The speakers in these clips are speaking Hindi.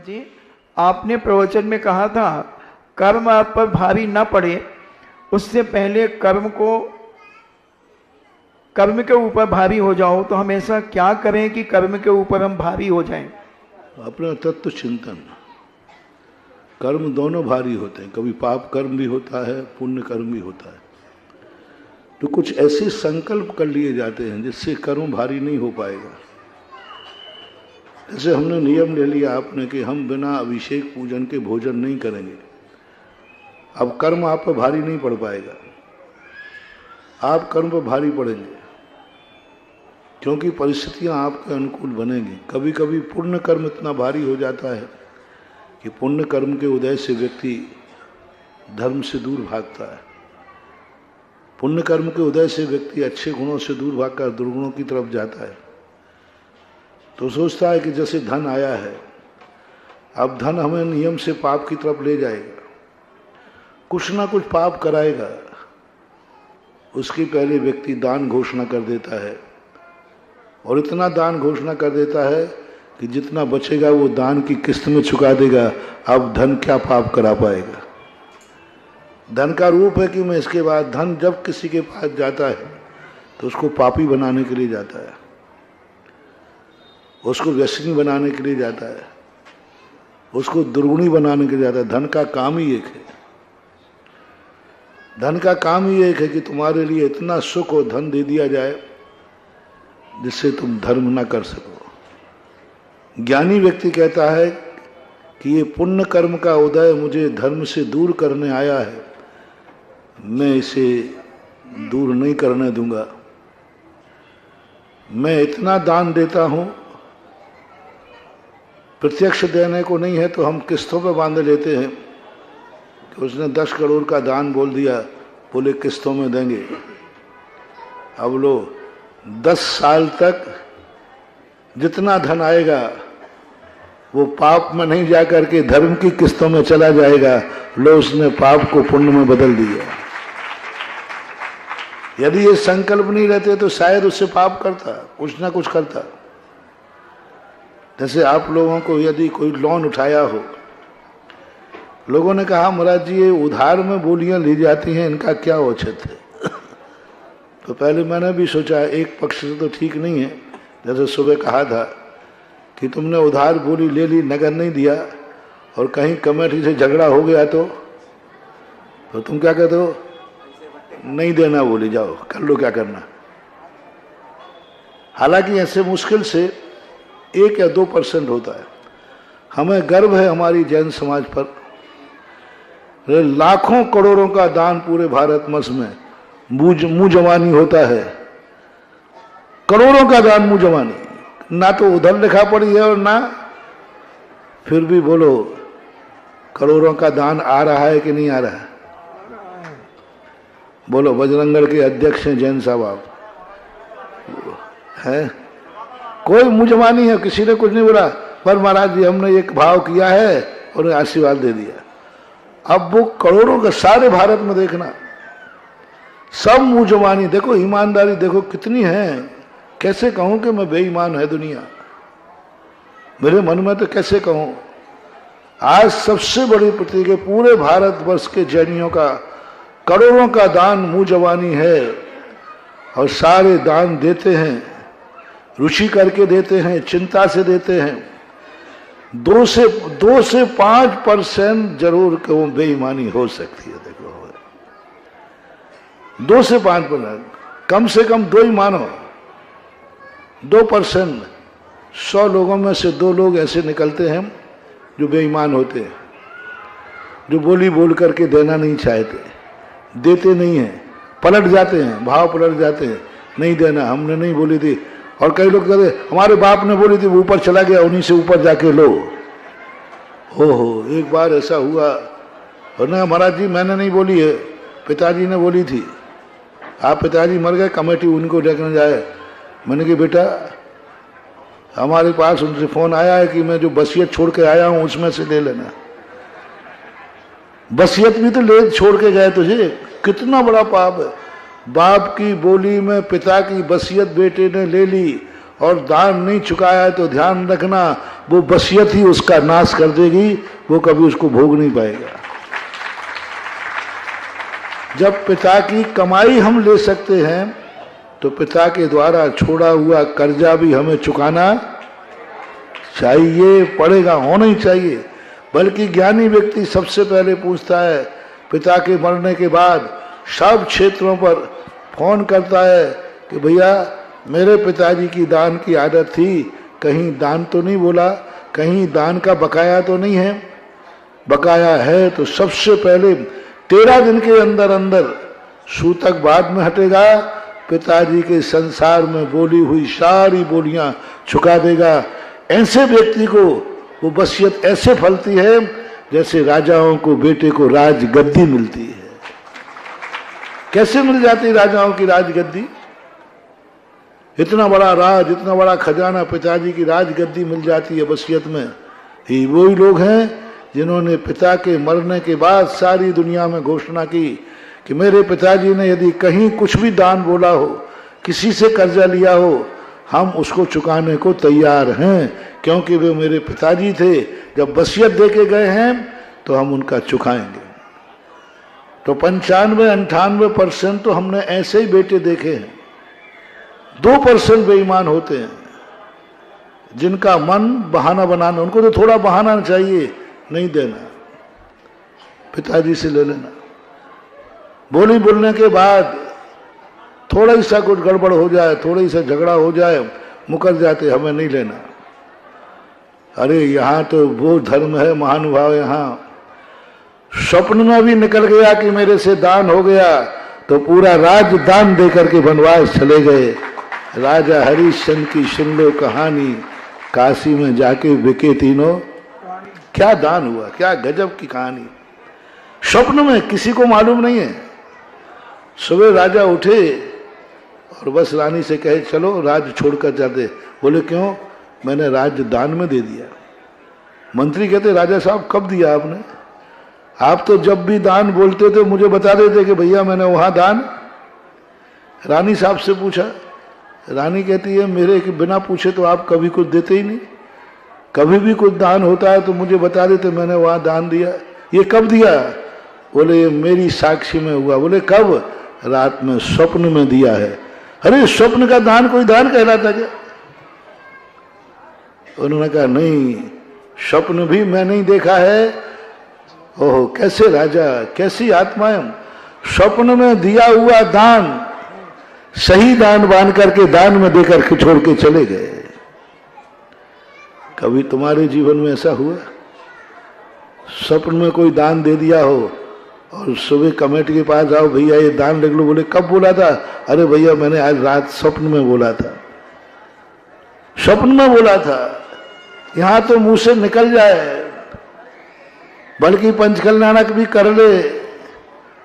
जी, आपने प्रवचन में कहा था कर्म आप पर भारी न पड़े, उससे पहले कर्म के ऊपर भारी हो जाओ, तो हम ऐसा क्या करें कि कर्म के ऊपर हम भारी हो जाएं? अपना तत्व चिंतन। कर्म दोनों भारी होते हैं, कभी पाप कर्म भी होता है, पुण्य कर्म भी होता है। तो कुछ ऐसे संकल्प कर लिए जाते हैं जिससे कर्म भारी नहीं हो पाएगा। जैसे हमने नियम ले लिया आपने कि हम बिना अभिषेक पूजन के भोजन नहीं करेंगे। अब कर्म आप पर भारी नहीं पड़ पाएगा, आप कर्म पर भारी पड़ेंगे क्योंकि परिस्थितियां आपके अनुकूल बनेंगी। कभी कभी पुण्य कर्म इतना भारी हो जाता है कि पुण्य कर्म के उदय से व्यक्ति धर्म से दूर भागता है। पुण्य कर्म के उदय से व्यक्ति अच्छे गुणों से दूर भागकर दुर्गुणों की तरफ जाता है। तो सोचता है कि जैसे धन आया है, अब धन हमें नियम से पाप की तरफ ले जाएगा, कुछ ना कुछ पाप कराएगा। उसके पहले व्यक्ति दान घोषणा कर देता है और इतना दान घोषणा कर देता है कि जितना बचेगा वो दान की किस्त में चुका देगा। अब धन क्या पाप करा पाएगा? धन का रूप है कि मैं इसके बाद धन जब किसी के पास जाता है तो उसको पापी बनाने के लिए जाता है, उसको व्यसनी बनाने के लिए जाता है, उसको दुर्गुणी बनाने के लिए जाता है। धन का काम ही एक है, धन का काम ही एक है कि तुम्हारे लिए इतना सुख और धन दे दिया जाए जिससे तुम धर्म ना कर सको। ज्ञानी व्यक्ति कहता है कि ये पुण्य कर्म का उदय मुझे धर्म से दूर करने आया है, मैं इसे दूर नहीं करने दूंगा। मैं इतना दान देता हूं, प्रत्यक्ष देने को नहीं है तो हम किस्तों पे बांध लेते हैं कि उसने 10 करोड़ का दान बोल दिया, बोले किस्तों में देंगे। अब लो 10 साल तक जितना धन आएगा वो पाप में नहीं जाकर के धर्म की किस्तों में चला जाएगा। लो उसने पाप को पुण्य में बदल दिया। यदि ये संकल्प नहीं रहते तो शायद उससे पाप करता, कुछ ना कुछ करता। जैसे आप लोगों को यदि कोई लोन उठाया हो, लोगों ने कहा महाराज जी ये उधार में बोलियां ली जाती हैं, इनका क्या औचित है? तो पहले मैंने भी सोचा एक पक्ष से तो ठीक नहीं है। जैसे सुबह कहा था कि तुमने उधार बोली ले ली, नगद नहीं दिया और कहीं कमेटी से झगड़ा हो गया तो तुम क्या कहते हो? नहीं देना बोली, जाओ कर लो क्या करना। हालांकि ऐसे मुश्किल से 1 या 2% होता है। हमें गर्व है हमारी जैन समाज पर। लाखों करोड़ों का दान पूरे भारतवर्ष में मुंह जवानी होता है, करोड़ों का दान मुंह जवानी, ना तो उधर लिखा पड़ी है और ना फिर भी बोलो करोड़ों का दान आ रहा है कि नहीं आ रहा है? बोलो बजरंगगढ़ के अध्यक्ष हैं जैन साहब आप है, कोई मुंह जवानी है, किसी ने कुछ नहीं बोला, पर महाराज जी हमने एक भाव किया है और आशीर्वाद दे दिया। अब वो करोड़ों का सारे भारत में देखना सब मुंह जवानी। देखो ईमानदारी देखो कितनी है। कैसे कहूं कि मैं बेईमान है दुनिया, मेरे मन में तो कैसे कहूं। आज सबसे बड़ी प्रतीक है पूरे भारतवर्ष के जैनियों का, करोड़ों का दान मुंह जवानी है और सारे दान देते हैं, रुचि करके देते हैं, चिंता से देते हैं। 2 से 5% जरूर को बेईमानी हो सकती है। देखो 2 से 5%, कम से कम 2 ही मानो, 2%। 100 लोगों में से 2 लोग ऐसे निकलते हैं जो बेईमान होते हैं, जो बोली बोल करके देना नहीं चाहते, देते नहीं हैं, पलट जाते हैं, भाव पलट जाते हैं, नहीं देना, हमने नहीं बोली थी। और कई लोग कहते हमारे बाप ने बोली थी, वो ऊपर चला गया, उन्हीं से ऊपर जाके लो। हो एक बार ऐसा हुआ, और ना महाराज जी मैंने नहीं बोली है, पिताजी ने बोली थी। आप पिताजी मर गए, कमेटी उनको देखने जाए। मैंने कहा बेटा हमारे पास उनसे फोन आया है कि मैं जो वसीयत छोड़ के आया हूं उसमें से ले लेना। वसीयत भी तो ले छोड़ के गए तुझे, कितना बड़ा पाप है। बाप की बोली में पिता की वसीयत बेटे ने ले ली और दान नहीं चुकाया, तो ध्यान रखना वो वसीयत ही उसका नाश कर देगी, वो कभी उसको भोग नहीं पाएगा। जब पिता की कमाई हम ले सकते हैं तो पिता के द्वारा छोड़ा हुआ कर्जा भी हमें चुकाना चाहिए, पड़ेगा, होना ही चाहिए। बल्कि ज्ञानी व्यक्ति सबसे पहले पूछता है, पिता के मरने के बाद सब क्षेत्रों पर फोन करता है कि भैया मेरे पिताजी की दान की आदत थी, कहीं दान तो नहीं बोला, कहीं दान का बकाया तो नहीं है, बकाया है तो सबसे पहले 13 दिन के अंदर अंदर सूतक बाद में हटेगा, पिताजी के संसार में बोली हुई सारी बोलियां चुका देगा। ऐसे व्यक्ति को वो वसीयत ऐसे फलती है जैसे राजाओं को बेटे को राजगद्दी मिलती है। कैसे मिल जाती राजाओं की राजगद्दी? इतना बड़ा राज, इतना बड़ा खजाना, पिताजी की राजगद्दी मिल जाती है वसीयत में। ये वही लोग हैं जिन्होंने पिता के मरने के बाद सारी दुनिया में घोषणा की कि मेरे पिताजी ने यदि कहीं कुछ भी दान बोला हो, किसी से कर्जा लिया हो, हम उसको चुकाने को तैयार हैं, क्योंकि वे मेरे पिताजी थे। जब वसीयत दे के गए हैं तो हम उनका चुकाएंगे। तो 95-98% तो हमने ऐसे ही बेटे देखे हैं। 2% बेईमान होते हैं जिनका मन बहाना बनाना, उनको तो थोड़ा बहाना चाहिए, नहीं देना, पिताजी से ले लेना। बोली बोलने के बाद थोड़ा सा कुछ गड़बड़ हो जाए, थोड़ा सा झगड़ा हो जाए, मुकर जाते, हमें नहीं लेना। अरे यहाँ तो वो धर्म है महानुभाव, यहाँ स्वप्न में भी निकल गया कि मेरे से दान हो गया तो पूरा राज दान देकर के वनवास चले गए। राजा हरिश्चंद्र की सुन लो कहानी, काशी में जाके बिके तीनों, क्या दान हुआ, क्या गजब की कहानी। स्वप्न में किसी को मालूम नहीं है। सुबह राजा उठे और बस रानी से कहे चलो राज छोड़कर जाते। बोले क्यों? मैंने राज दान में दे दिया। मंत्री कहते राजा साहब कब दिया आपने? आप तो जब भी दान बोलते थे मुझे बता देते कि भैया मैंने वहां दान। रानी साहब से पूछा, रानी कहती है मेरे के बिना पूछे तो आप कभी कुछ देते ही नहीं, कभी भी कुछ दान होता है तो मुझे बता देते मैंने वहां दान दिया। ये कब दिया? बोले ये मेरी साक्षी में हुआ। बोले कब? रात में स्वप्न में दिया है। अरे स्वप्न का दान कोई दान कहलाता क्या? उन्होंने कहा नहीं, स्वप्न भी मैं नहीं देखा है। ओहो, कैसे राजा, कैसी आत्माएं, स्वप्न में दिया हुआ दान सही दान बांध करके दान में देकर के छोड़ के चले गए। कभी तुम्हारे जीवन में ऐसा हुआ स्वप्न में कोई दान दे दिया हो और सुबह कमेटी के पास आओ भैया ये दान लिख लो? बोले कब बोला था? अरे भैया मैंने आज रात स्वप्न में बोला था, स्वप्न में बोला था। यहां तो मुंह से निकल जाए, बल्कि पंचकल्याणक भी कर ले,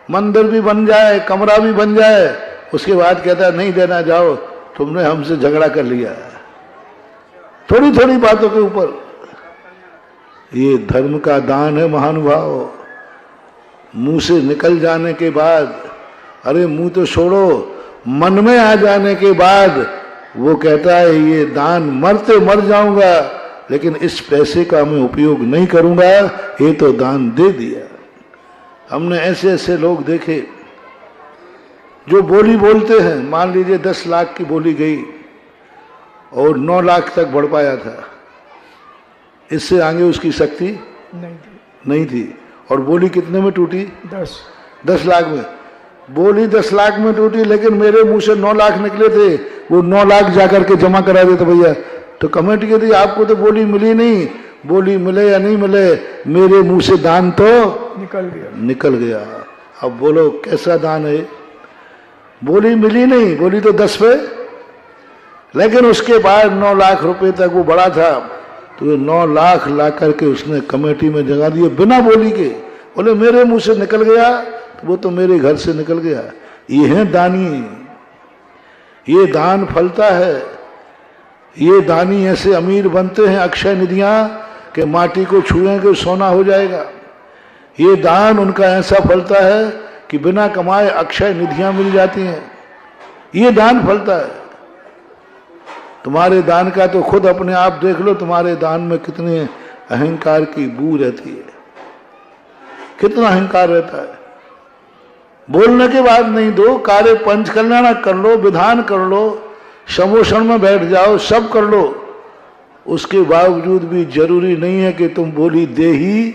मंदिर भी बन जाए, कमरा भी बन जाए, उसके बाद कहता है नहीं देना, जाओ तुमने हमसे झगड़ा कर लिया। थोड़ी थोड़ी बातों के ऊपर ये धर्म का दान है महानुभाव। मुंह से निकल जाने के बाद, अरे मुंह तो छोड़ो, मन में आ जाने के बाद वो कहता है ये दान मरते मर जाऊंगा लेकिन इस पैसे का मैं उपयोग नहीं करूंगा, ये तो दान दे दिया। हमने ऐसे ऐसे लोग देखे जो बोली बोलते हैं। मान लीजिए 10 लाख की बोली गई और 9 लाख तक बढ़ पाया था, इससे आगे उसकी शक्ति नहीं थी। और बोली कितने में टूटी? 10 लाख में। बोली 10 लाख में टूटी, लेकिन मेरे मुंह से 9 लाख निकले थे, वो 9 लाख जाकर के जमा करा देते भैया। तो कमेटी कहती आपको तो बोली मिली नहीं, बोली मिले या नहीं मिले, मेरे मुंह से दान तो निकल गया। अब बोलो कैसा दान है? बोली मिली नहीं, बोली तो 10 पे, लेकिन उसके बाद 9 लाख रुपए तक वो बढ़ा था, तो 9 लाख ला करके उसने कमेटी में जगा दिए बिना बोली के। बोले मेरे मुंह से निकल गया तो वो तो मेरे घर से निकल गया। ये है दानी, ये दान फलता है। ये दानी ऐसे अमीर बनते हैं अक्षय निधियां कि माटी को छुएंगे सोना हो जाएगा। ये दान उनका ऐसा फलता है कि बिना कमाए अक्षय निधियां मिल जाती हैं। ये दान फलता है। तुम्हारे दान का तो खुद अपने आप देख लो, तुम्हारे दान में कितने अहंकार की बू रहती है, कितना अहंकार रहता है। बोलने के बाद नहीं दो, कार्य पंच कल्याण कर लो, विधान कर लो, समोषण में बैठ जाओ, सब कर लो, उसके बावजूद भी जरूरी नहीं है कि तुम बोली दे ही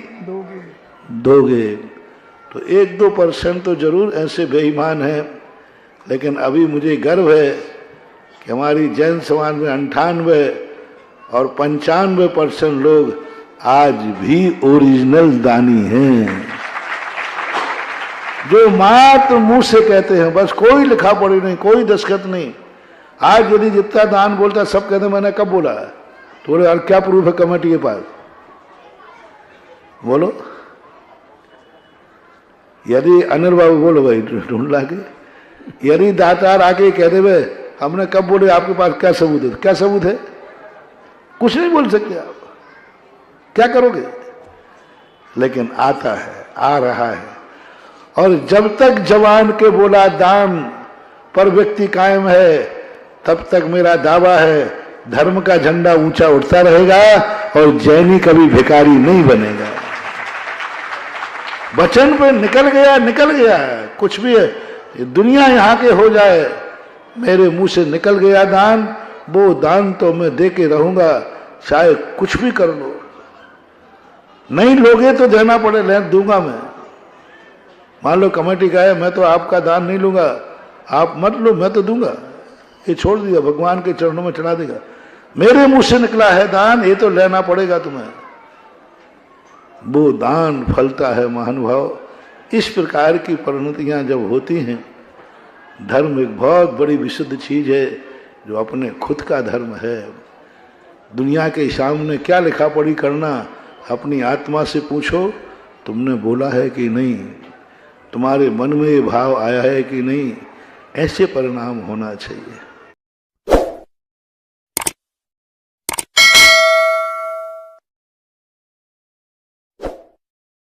दोगे। तो 1-2% तो जरूर ऐसे बेईमान हैं, लेकिन अभी मुझे गर्व है कि हमारी जैन समाज में 98 और 95% लोग आज भी ओरिजिनल दानी हैं, जो मात्र मुंह से कहते हैं, बस कोई लिखा पढ़ी नहीं, कोई दस्तखत नहीं। आज यदि जितना दान बोलता सब कहते मैंने कब बोला है, थोड़े और क्या प्रूफ है कमेटी के पास, बोलो। यदि अनिल बाबू बोलो भाई ढूंढ ला के, यदि दातार आके कह दे भाई हमने कब बोले, आपके पास क्या सबूत है? क्या सबूत है? कुछ नहीं बोल सकते आप, क्या करोगे? लेकिन आता है, आ रहा है, और जब तक जवान के बोला दान पर व्यक्ति कायम है, तब तक मेरा दावा है धर्म का झंडा ऊंचा उठता रहेगा और जैनी कभी भिखारी नहीं बनेगा। वचन पे निकल गया, कुछ भी है दुनिया यहाँ के हो जाए, मेरे मुंह से निकल गया दान, वो दान तो मैं दे के रहूंगा, चाहे कुछ भी कर लो। नहीं लोगे तो देना पड़े, ले दूंगा मैं। मान लो कमेटी का है, मैं तो आपका दान नहीं लूंगा, आप मत लो, मैं तो दूंगा, ये छोड़ दिया, भगवान के चरणों में चढ़ा देगा। मेरे मुंह से निकला है दान, ये तो लेना पड़ेगा तुम्हें, वो दान फलता है महानुभाव। इस प्रकार की परिणतियां जब होती हैं, धर्म एक बहुत बड़ी विशुद्ध चीज है, जो अपने खुद का धर्म है। दुनिया के सामने क्या लिखा पढ़ी करना, अपनी आत्मा से पूछो तुमने बोला है कि नहीं, तुम्हारे मन में ये भाव आया है कि नहीं, ऐसे परिणाम होना चाहिए।